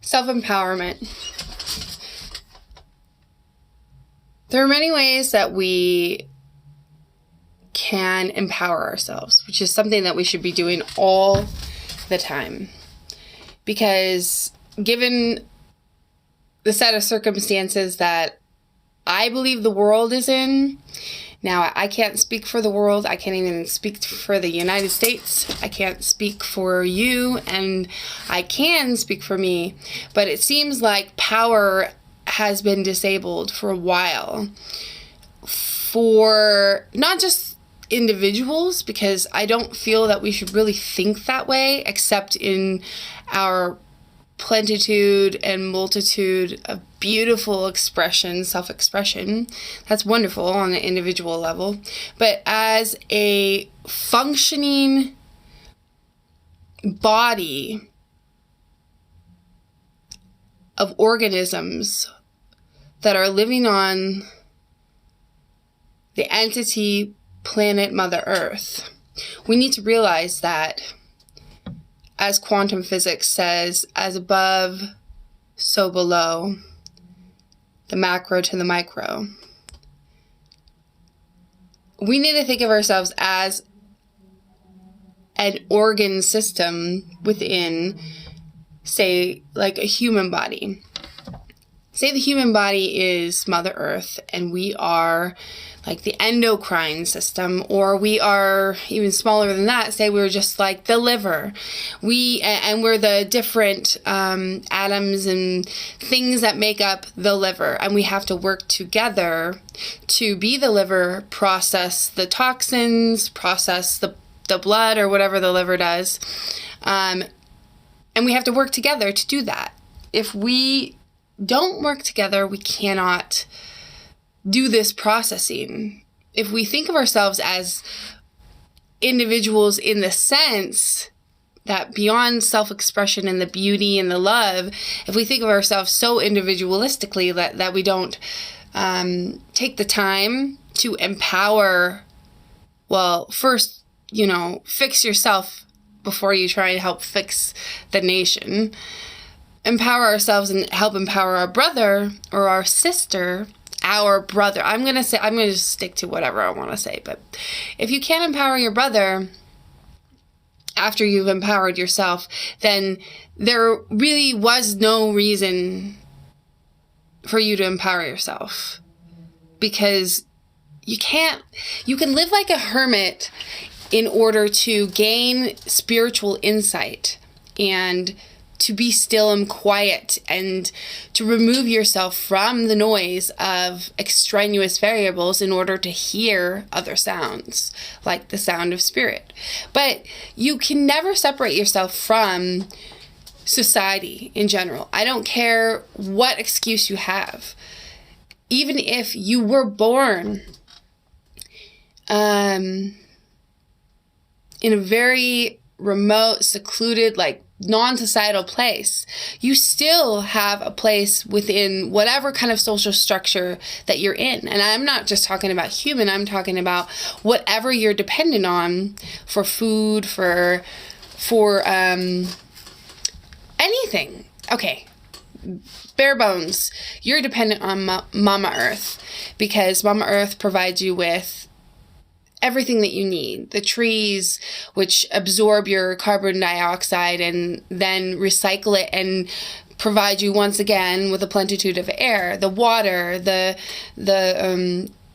Self-empowerment. There are many ways that we can empower ourselves, which is something that we should be doing all the time. Because given the set of circumstances that I believe the world is in, now I can't speak for the world. I can't even speak for the United States. I can't speak for you, and I can speak for me. But it seems like power has been disabled for a while for not just individuals, because I don't feel that we should really think that way, except in our plenitude and multitude of beautiful expression, self-expression. That's wonderful on an individual level. But as a functioning body of organisms that are living on the entity planet Mother Earth, we need to realize that, as quantum physics says, as above, so below, the macro to the micro. We need to think of ourselves as an organ system within, say, like a human body. Say the human body is Mother Earth, and we are like the endocrine system, or we are even smaller than that. Say we're just like the liver. And we're the different atoms and things that make up the liver, and we have to work together to be the liver, process the toxins, process the blood or whatever the liver does, and we have to work together to do that. If we don't work together, we cannot do this processing. If we think of ourselves as individuals in the sense that beyond self-expression and the beauty and the love, if we think of ourselves so individualistically that we don't take the time to empower, well, first, fix yourself before you try to help fix the nation. Empower ourselves and help empower our brother or our sister. Our brother. I'm going to just stick to whatever I want to say. But if you can't empower your brother after you've empowered yourself, then there really was no reason for you to empower yourself. Because you can live like a hermit in order to gain spiritual insight and to be still and quiet and to remove yourself from the noise of extraneous variables in order to hear other sounds, like the sound of spirit. But you can never separate yourself from society in general. I don't care what excuse you have. Even if you were born in a very remote, secluded, non-societal place, you still have a place within whatever kind of social structure that you're in. And I'm not just talking about human, I'm talking about whatever you're dependent on for food, for anything. Okay, bare bones, you're dependent on Mama Earth, because Mama Earth provides you with everything that you need. The trees, which absorb your carbon dioxide and then recycle it and provide you once again with a plenitude of air. The water, the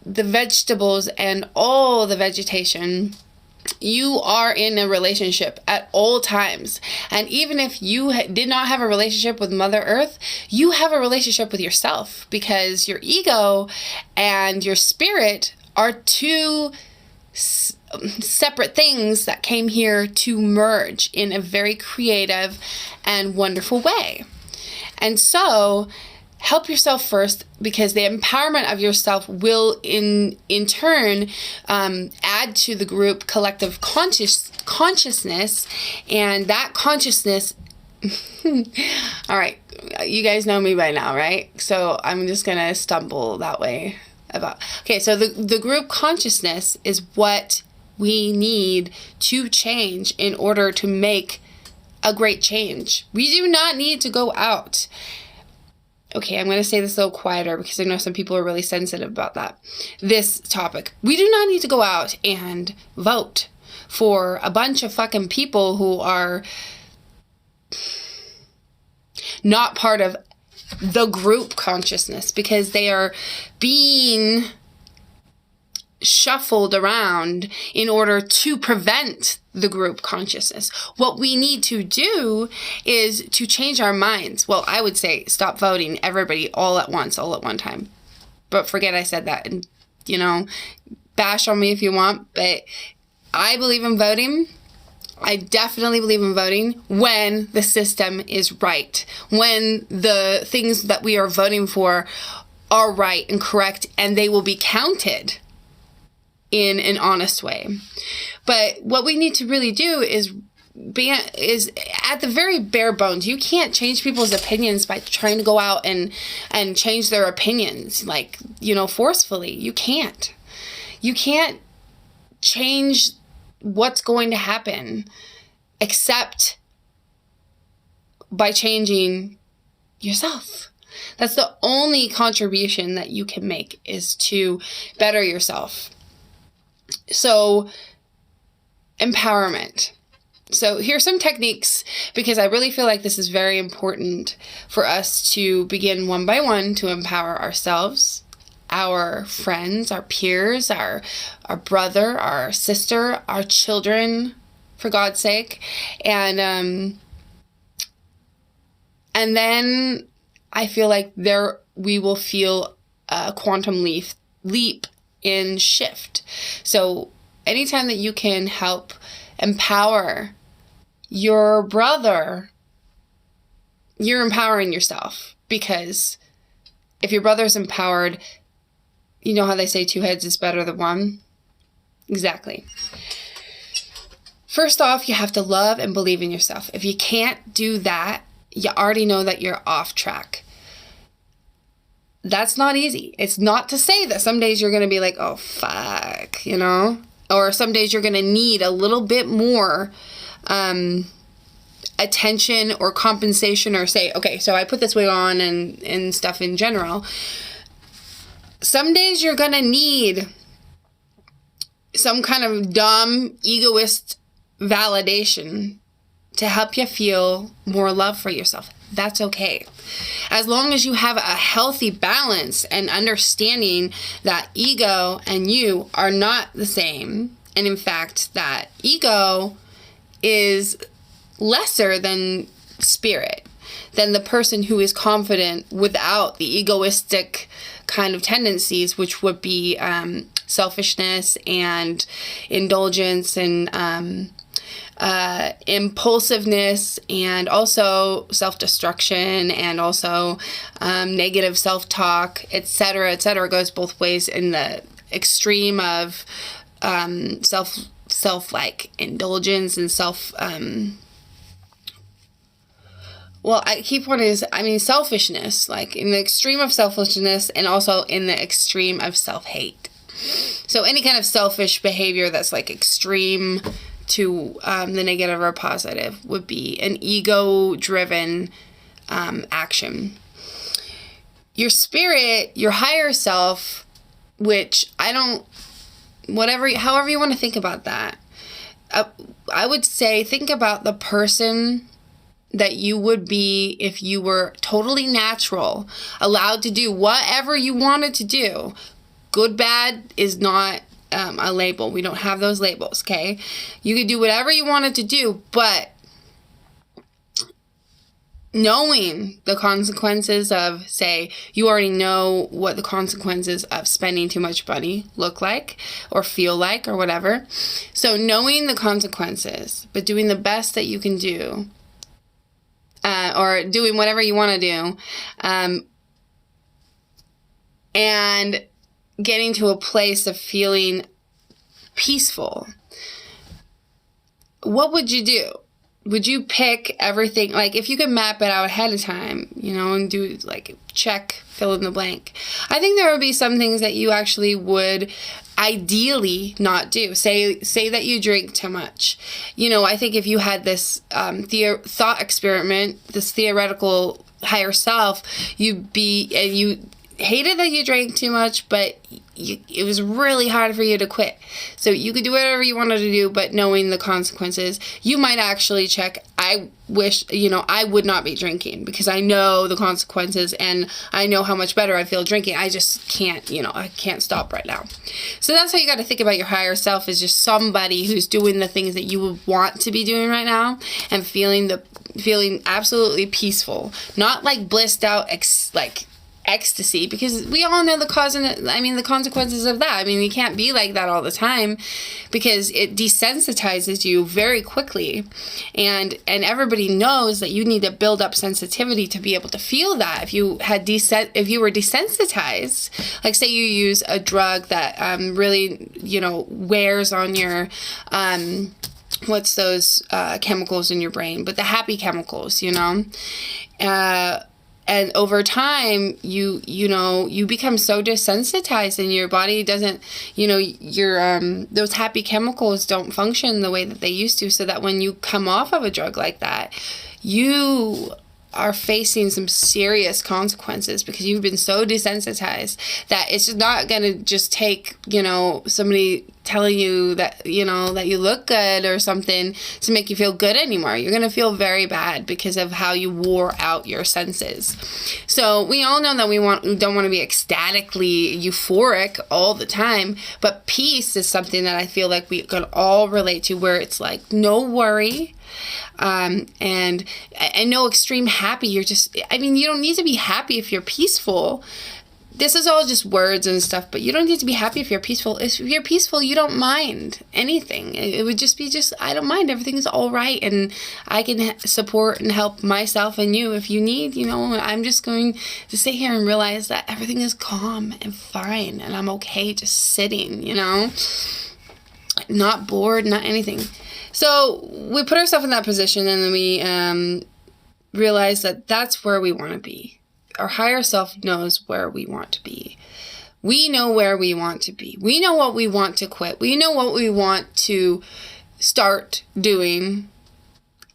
vegetables, and all the vegetation. You are in a relationship at all times. And even if you did not have a relationship with Mother Earth, you have a relationship with yourself, because your ego and your spirit are two separate things that came here to merge in a very creative and wonderful way. And so help yourself first, because the empowerment of yourself will in turn add to the group collective consciousness, and that consciousness all right, you guys know me by now, right? So I'm just gonna stumble that way about. Okay, so the group consciousness is what we need to change in order to make a great change. We do not need to go out. Okay, I'm going to say this a little quieter because I know some people are really sensitive about this topic. We do not need to go out and vote for a bunch of fucking people who are not part of the group consciousness, because they are being shuffled around in order to prevent the group consciousness. What we need to do is to change our minds. Well, I would say stop voting everybody all at once, all at one time. But forget I said that, and, bash on me if you want, but I believe in voting. I definitely believe in voting when the system is right, when the things that we are voting for are right and correct, and they will be counted in an honest way. But what we need to really do is at the very bare bones. You can't change people's opinions by trying to go out and change their opinions, forcefully. You can't. You can't change what's going to happen except by changing yourself. That's the only contribution that you can make, is to better yourself. So, empowerment. So here's some techniques, because I really feel like this is very important for us to begin one by one to empower ourselves, our friends, our peers, our brother, our sister, our children, for God's sake. And then I feel like we will feel a quantum leap in shift. So anytime that you can help empower your brother, you're empowering yourself. Because if your brother's empowered, you know how they say 2 heads is better than 1? Exactly. First off, you have to love and believe in yourself. If you can't do that, you already know that you're off track. That's not easy. It's not to say that some days you're going to be like, oh, fuck, Or some days you're going to need a little bit more attention or compensation, or say, okay, so I put this wig on and stuff in general. Some days you're going to need some kind of dumb, egoist validation to help you feel more love for yourself. That's okay. As long as you have a healthy balance and understanding that ego and you are not the same. And in fact, that ego is lesser than spirit, than the person who is confident without the egoistic kind of tendencies, which would be selfishness and indulgence and impulsiveness, and also self-destruction, and also negative self-talk, etc., etc. Goes both ways. In the extreme of self indulgence and selfishness, like in the extreme of selfishness, and also in the extreme of self-hate. So any kind of selfish behavior that's like extreme to the negative or positive would be an ego-driven action. Your spirit, your higher self, which however you want to think about that, I would say think about the person that you would be if you were totally natural, allowed to do whatever you wanted to do. Good, bad is not a label. We don't have those labels, okay? You could do whatever you wanted to do, but knowing the consequences of, say, you already know what the consequences of spending too much money look like or feel like or whatever. So knowing the consequences, but doing the best that you can do, or doing whatever you want to do, and getting to a place of feeling peaceful. What would you do? would you pick everything, like if you could map it out ahead of time, and do like check, fill in the blank. I think there would be some things that you actually would ideally not do. Say that you drink too much. I think if you had this thought experiment, this theoretical higher self, you hated that you drank too much, but it was really hard for you to quit. So you could do whatever you wanted to do, but knowing the consequences, you might actually check, I wish, I would not be drinking because I know the consequences and I know how much better I feel drinking. I just can't, I can't stop right now. So that's how you got to think about your higher self, is just somebody who's doing the things that you would want to be doing right now and feeling absolutely peaceful, not like blissed out, ecstasy, because we all know the consequences of that. You can't be like that all the time because it desensitizes you very quickly, and everybody knows that you need to build up sensitivity to be able to feel that. If you were desensitized, like say you use a drug that really wears on your what's those chemicals in your brain, but the happy chemicals, and over time, you become so desensitized, and your body doesn't, your those happy chemicals don't function the way that they used to. So that when you come off of a drug like that, you are facing some serious consequences because you've been so desensitized that it's just not going to just take, somebody telling you that, that you look good or something to make you feel good anymore. You're going to feel very bad because of how you wore out your senses. So we all know that we don't want to be ecstatically euphoric all the time, but peace is something that I feel like we could all relate to, where it's like no worry. And no extreme happy. You don't need to be happy if you're peaceful. This is all just words and stuff, but you don't need to be happy if you're peaceful. If you're peaceful, you don't mind anything. It would just be I don't mind. Everything's all right, and I can support and help myself and you if you need. I'm just going to sit here and realize that everything is calm and fine, and I'm okay just sitting, not bored, not anything. So we put ourselves in that position, and then we realize that that's where we want to be. Our higher self knows where we want to be. We know where we want to be. We know what we want to quit. We know what we want to start doing.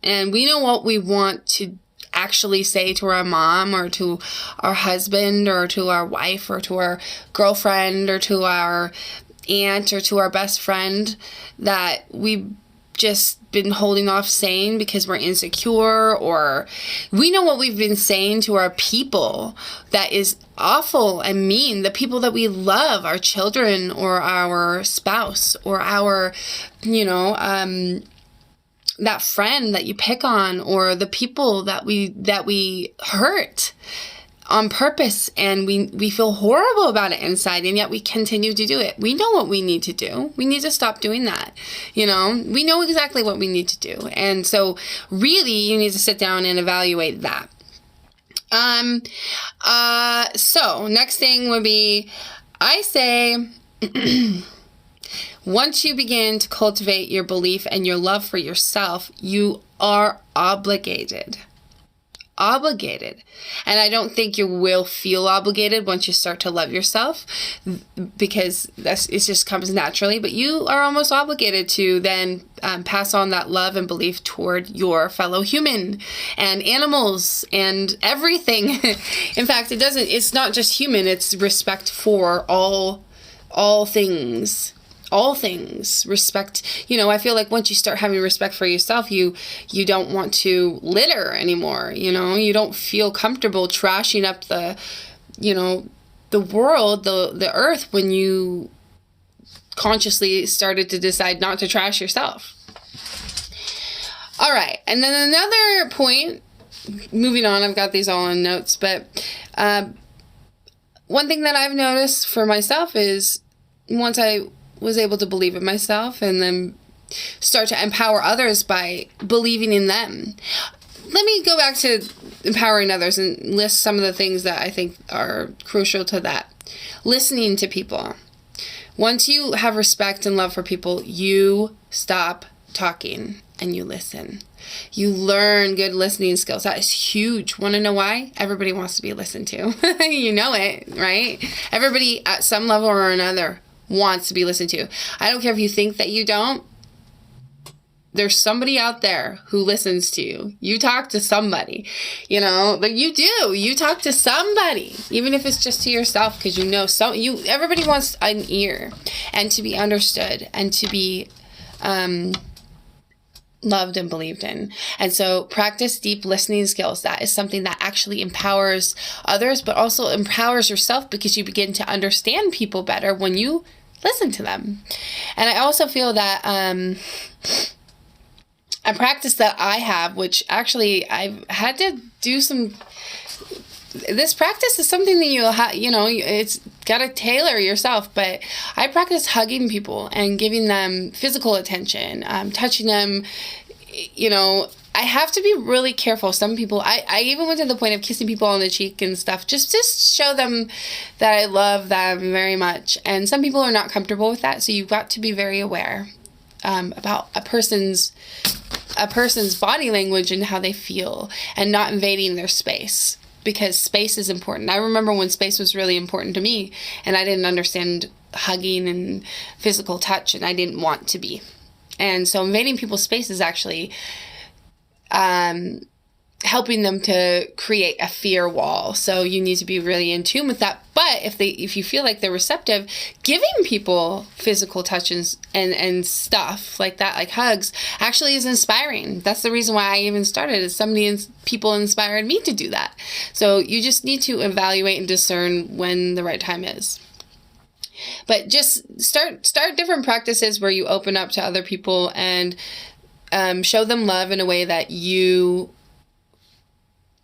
And we know what we want to actually say to our mom or to our husband or to our wife or to our girlfriend or to our aunt or to our best friend that we just been holding off saying because we're insecure, or we know what we've been saying to our people that is awful and mean, the people that we love, our children or our spouse or our, that friend that you pick on, or the people that we hurt on purpose, and we feel horrible about it inside, and yet we continue to do it. We know what we need to do. We need to stop doing that. We know exactly what we need to do. And so really you need to sit down and evaluate that. So next thing would be, I say, once you begin to cultivate your belief and your love for yourself, you are obligated. And I don't think you will feel obligated once you start to love yourself, because it just comes naturally, but you are almost obligated to then pass on that love and belief toward your fellow human and animals and everything. In fact, it's not just human, it's respect for all things. All things, respect. I feel like once you start having respect for yourself, you don't want to litter anymore. You don't feel comfortable trashing up the world, the earth, when you consciously started to decide not to trash yourself. All right. And then another point, moving on, I've got these all in notes, but one thing that I've noticed for myself is once I was able to believe in myself and then start to empower others by believing in them. Let me go back to empowering others and list some of the things that I think are crucial to that. Listening to people. Once you have respect and love for people, you stop talking and you listen. You learn good listening skills. That is huge. Want to know why? Everybody wants to be listened to. You know it, right? Everybody at some level or another wants to be listened to. I don't care if you think that you don't. There's somebody out there who listens to you. You talk to somebody, you know, like you do. You talk to somebody, even if it's just to yourself, because you know everybody wants an ear and to be understood and to be loved and believed in. And so practice deep listening skills. That is something that actually empowers others, but also empowers yourself, because you begin to understand people better when you listen to them. And I also feel that a practice that I have, which actually I've had to do this practice is something that it's got to tailor yourself, but I practice hugging people and giving them physical attention, touching them. You know, I have to be really careful. Some people, I even went to the point of kissing people on the cheek and stuff, just show them that I love them very much. And some people are not comfortable with that, so you've got to be very aware about a person's body language and how they feel, and not invading their space, because space is important. I remember when space was really important to me, and I didn't understand hugging and physical touch, and I didn't want to be. And so invading people's space is actually helping them to create a fear wall. So you need to be really in tune with that. But if you feel like they're receptive, giving people physical touches and stuff like that, like hugs, actually is inspiring. That's the reason why I even started, is people inspired me to do that. So you just need to evaluate and discern when the right time is. But just start different practices where you open up to other people and show them love in a way that you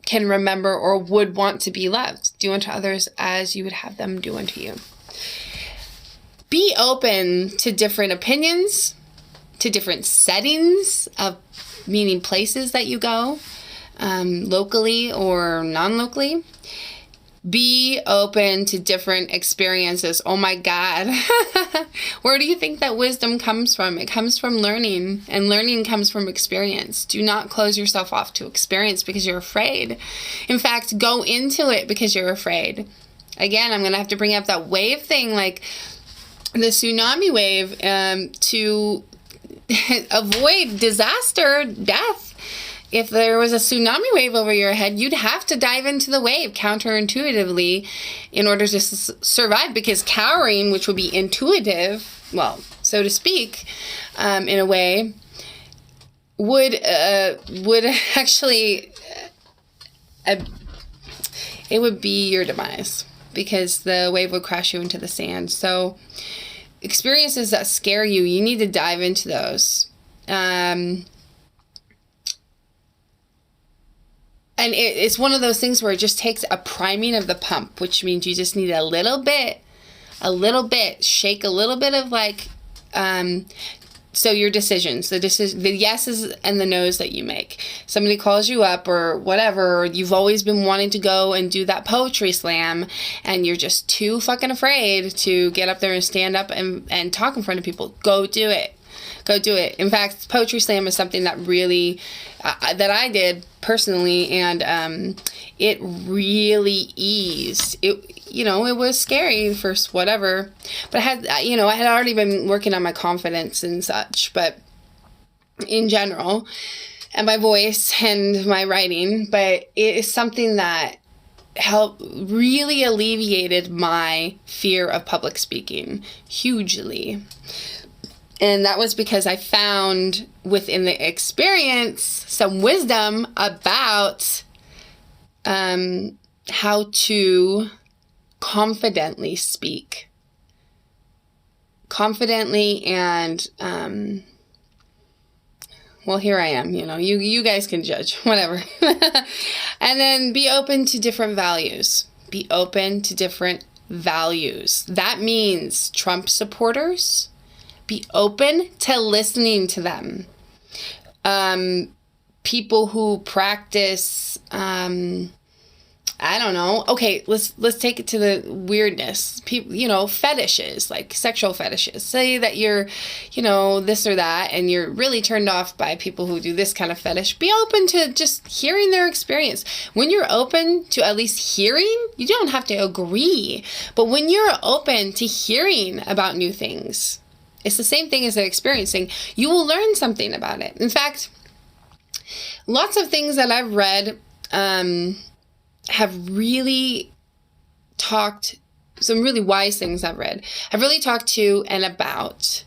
can remember or would want to be loved. Do unto others as you would have them do unto you. Be open to different opinions, to different settings of, meaning places that you go, locally or non-locally. Be open to different experiences. Oh my God. Where do you think that wisdom comes from? It comes from learning, and learning comes from experience. Do not close yourself off to experience because you're afraid. In fact, go into it because you're afraid. Again, I'm going to have to bring up that wave thing, like the tsunami wave, to avoid disaster, death. If there was a tsunami wave over your head, you'd have to dive into the wave counterintuitively in order to survive, because cowering, which would be intuitive, well, so to speak, in a way, would actually, it would be your demise, because the wave would crash you into the sand. So experiences that scare you, you need to dive into those. And it's one of those things where it just takes a priming of the pump, which means you just need a little bit, shake a little bit of so your decisions, the yeses and the nos that you make. Somebody calls you up or whatever, or you've always been wanting to go and do that poetry slam, and you're just too fucking afraid to get up there and stand up and talk in front of people. Go do it. Go do it. In fact, poetry slam is something that really, that I did personally, and it really eased. It was scary first, whatever, but I had already been working on my confidence and such, but in general, and my voice and my writing, but it is something that really alleviated my fear of public speaking hugely. And that was because I found within the experience some wisdom about how to confidently speak. Confidently and, well, here I am, you guys can judge, whatever. And then be open to different values. Be open to different values. That means Trump supporters. Be open to listening to them. People who practice I don't know. Okay, let's take it to the weirdness. People, fetishes, like sexual fetishes. Say that you're, this or that, and you're really turned off by people who do this kind of fetish. Be open to just hearing their experience. When you're open to at least hearing, you don't have to agree. But when you're open to hearing about new things, it's the same thing as experiencing. You will learn something about it. In fact, lots of things that I've read, have really talked, some really wise things I've read, have really talked to and about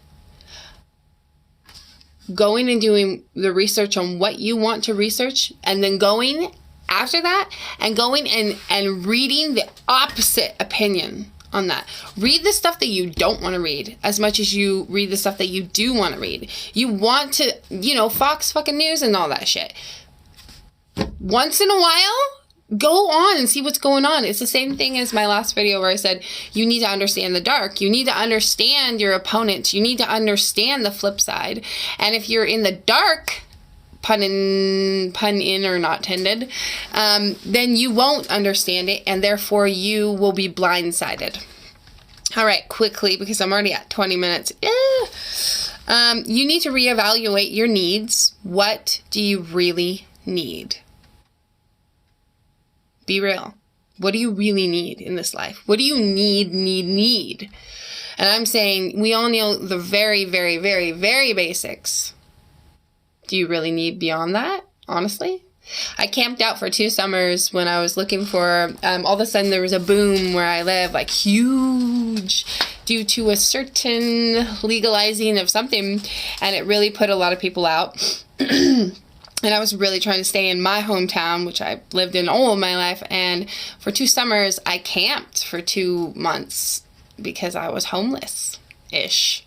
going and doing the research on what you want to research, and then going after that and going and reading the opposite opinion on that. Read the stuff that you don't want to read as much as you read the stuff that you do want to read. You want to, Fox fucking News and all that shit. Once in a while, go on and see what's going on. It's the same thing as my last video where I said you need to understand the dark. You need to understand your opponent. You need to understand the flip side. And if you're in the dark, pun in or not tended, then you won't understand it, and therefore you will be blindsided. All right, quickly, because I'm already at 20 minutes. You need to reevaluate your needs. What do you really need? Be real. What do you really need in this life? What do you need? And I'm saying we all know the very, very, very, very basics. Do you really need beyond that? Honestly? I camped out for 2 summers when I was looking for, all of a sudden there was a boom where I live, like huge, due to a certain legalizing of something, and it really put a lot of people out. And I was really trying to stay in my hometown, which I lived in all of my life. And for 2 summers, I camped for 2 months because I was homeless-ish.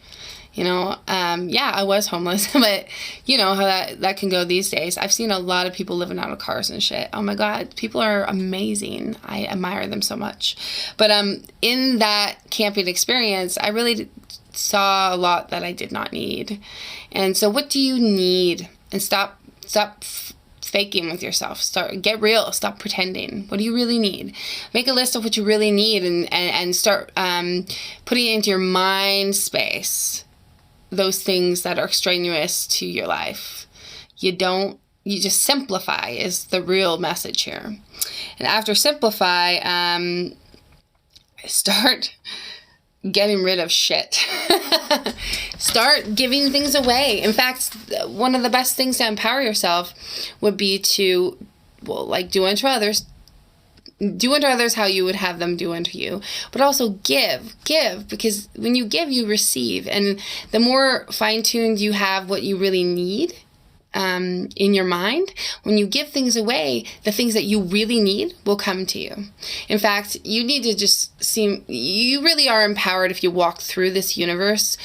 I was homeless, but you know how that can go these days. I've seen a lot of people living out of cars and shit. Oh my God, people are amazing. I admire them so much. But in that camping experience, I really saw a lot that I did not need. And so what do you need? And stop faking with yourself. Get real. Stop pretending. What do you really need? Make a list of what you really need and start putting it into your mind space. Those things that are extraneous to your life. You just simplify is the real message here. And after simplify, start getting rid of shit. Start giving things away. In fact, one of the best things to empower yourself would be to, do unto others. Do unto others how you would have them do unto you. But also give, because when you give, you receive. And the more fine-tuned you have what you really need in your mind, when you give things away, the things that you really need will come to you. In fact, you need to you really are empowered if you walk through this universe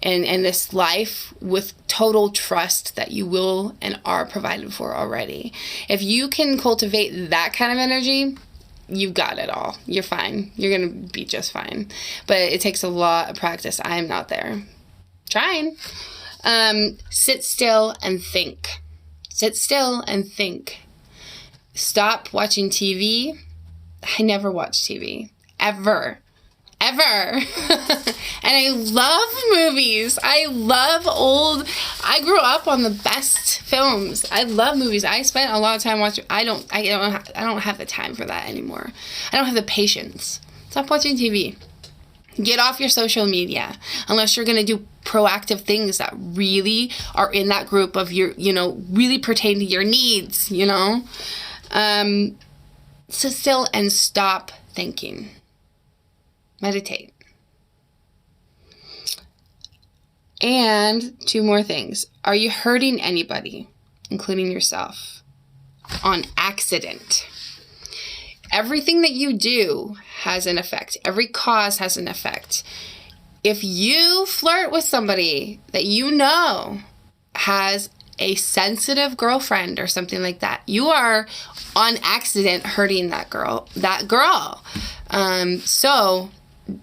and this life with total trust that you will and are provided for already. If you can cultivate that kind of energy, you've got it all. You're fine. You're going to be just fine. But it takes a lot of practice. I am not there. Trying. Sit still and think. Sit still and think. Stop watching TV. I never watch TV. Ever. And I love movies. I grew up on the best films. I love movies. I spent a lot of time watching. I don't have the time for that anymore. I don't have the patience. Stop watching TV. Get off your social media unless you're going to do proactive things that really are in that group of your, really pertain to your needs, Sit still and stop thinking. Meditate. And 2 more things. Are you hurting anybody, including yourself, on accident? Everything that you do has an effect. Every cause has an effect. If you flirt with somebody that you know has a sensitive girlfriend or something like that, you are on accident hurting that girl. So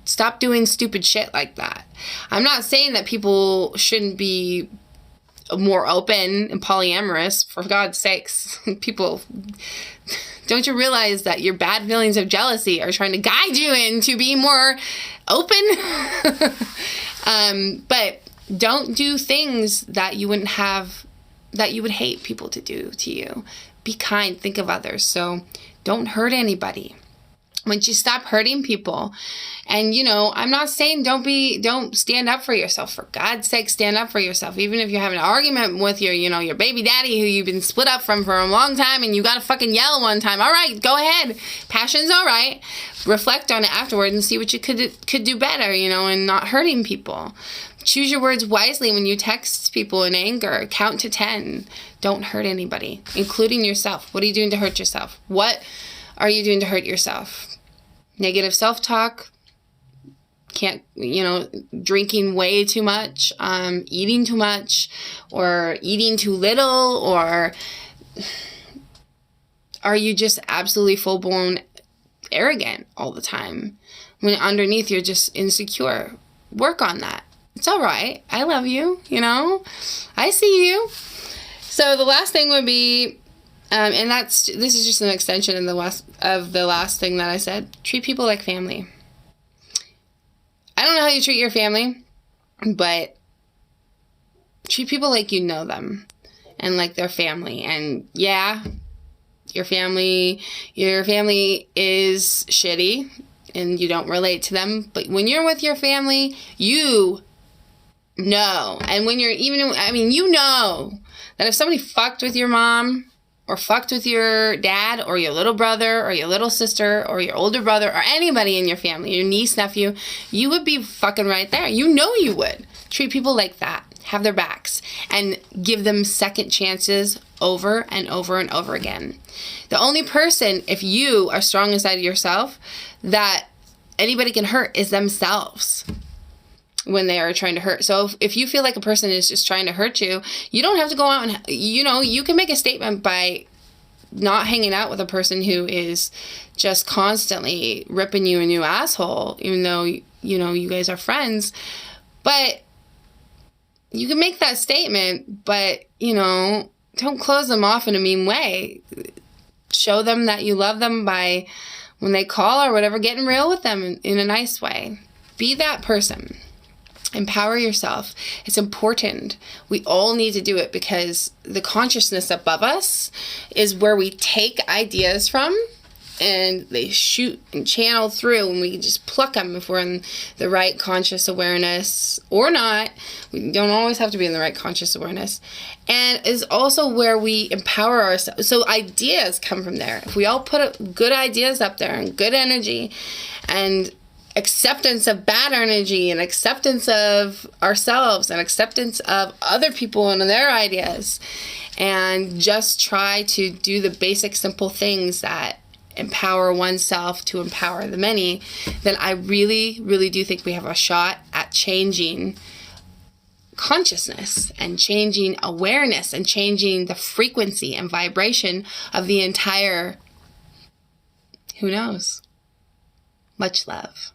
stop doing stupid shit like that. I'm not saying that people shouldn't be more open and polyamorous. For God's sakes, people Don't you realize that your bad feelings of jealousy are trying to guide you into being more open? But don't do things that you wouldn't have, that you would hate people to do to you. Be kind. Think of others. So don't hurt anybody. Once you stop hurting people, and I'm not saying don't stand up for yourself. For God's sake, stand up for yourself. Even if you have an argument with your baby daddy who you've been split up from for a long time, and you got to fucking yell one time. All right, go ahead. Passion's all right. Reflect on it afterward and see what you could do better, and not hurting people. Choose your words wisely when you text people in anger. Count to 10. Don't hurt anybody, including yourself. What are you doing to hurt yourself? What are you doing to hurt yourself? Negative self-talk, drinking way too much, eating too much, or eating too little, or are you just absolutely full-blown arrogant all the time when underneath you're just insecure? Work on that. It's all right. I love you, I see you. So the last thing would be, and this is just an extension of the last thing that I said. Treat people like family. I don't know how you treat your family, but treat people like you know them and like their family. And yeah, your family is shitty and you don't relate to them. But when you're with your family, you know. And when you're you know that if somebody fucked with your mom, or fucked with your dad, or your little brother, or your little sister, or your older brother, or anybody in your family, your niece, nephew, you would be fucking right there. You know you would. Treat people like that. Have their backs. And give them second chances over and over and over again. The only person, if you are strong inside of yourself, that anybody can hurt is themselves when they are trying to hurt. So if you feel like a person is just trying to hurt you, you don't have to go out and, you can make a statement by not hanging out with a person who is just constantly ripping you a new asshole, even though, you guys are friends. But you can make that statement, but, don't close them off in a mean way. Show them that you love them by, when they call or whatever, getting real with them in a nice way. Be that person. Empower yourself. It's important. We all need to do it because the consciousness above us is where we take ideas from, and they shoot and channel through, and we can just pluck them if we're in the right conscious awareness or not. We don't always have to be in the right conscious awareness. And is also where we empower ourselves. So ideas come from there. If we all put good ideas up there and good energy and acceptance of bad energy and acceptance of ourselves and acceptance of other people and their ideas, and just try to do the basic simple things that empower oneself to empower the many, then I really, really do think we have a shot at changing consciousness and changing awareness and changing the frequency and vibration of the entire, who knows? Much love.